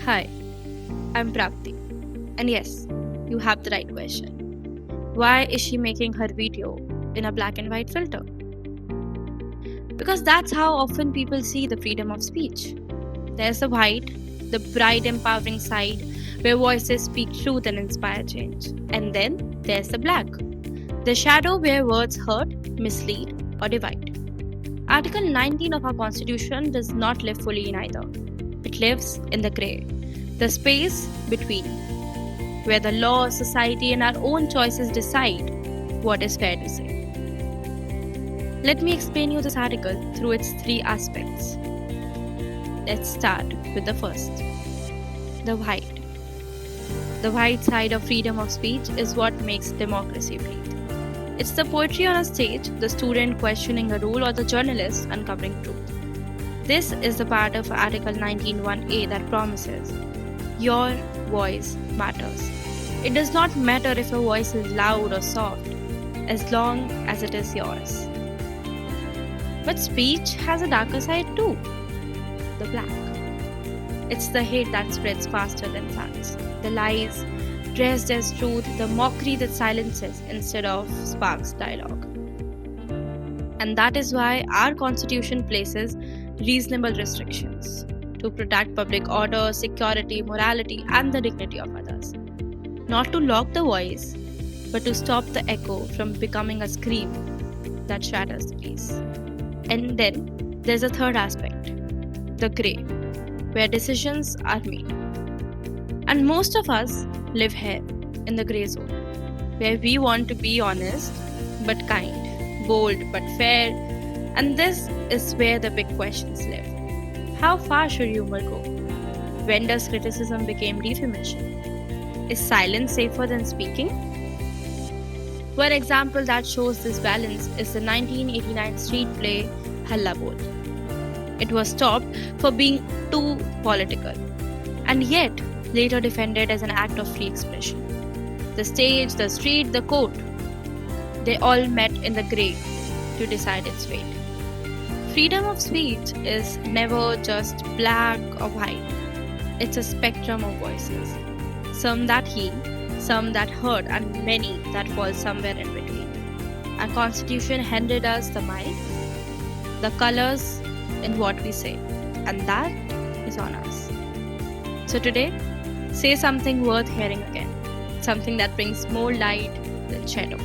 Hi, I'm Pravti. And yes, you have the right question. Why is she making her video in a black and white filter? Because that's how often people see the freedom of speech. There's the white, the bright, empowering side where voices speak truth and inspire change. And then there's the black, the shadow where words hurt, mislead, or divide. Article 19 of our Constitution does not live fully in either. It lives in the grey, the space between, where the law, society, and our own choices decide what is fair to say. Let me explain you this article through its three aspects. Let's start with the first, the white. The white side of freedom of speech is what makes democracy breathe. It's the poetry on a stage, the student questioning a rule, or the journalist uncovering truth. This is the part of Article 19(1)(a) that promises your voice matters. It does not matter if your voice is loud or soft, as long as it is yours. But speech has a darker side too, the black. It's the hate that spreads faster than facts, the lies dressed as truth, the mockery that silences instead of sparks dialogue. And that is why our Constitution places reasonable restrictions to protect public order, security, morality, and the dignity of others. Not to lock the voice, but to stop the echo from becoming a scream that shatters the peace. And then there's a third aspect, the grey, where decisions are made. And most of us live here in the grey zone, where we want to be honest but kind, bold but fair, and this is where the big questions live. How far should humor go? When does criticism become defamation? Is silence safer than speaking? One example that shows this balance is the 1989 street play Halla Bol. It was stopped for being too political, and yet later defended as an act of free expression. The stage, the street, the court, they all met in the grey to decide its fate. Freedom of speech is never just black or white. It's a spectrum of voices. Some that heal, some that hurt, and many that fall somewhere in between. Our Constitution handed us the mic, the colors in what we say, and that is on us. So today, say something worth hearing again, something that brings more light than shadow.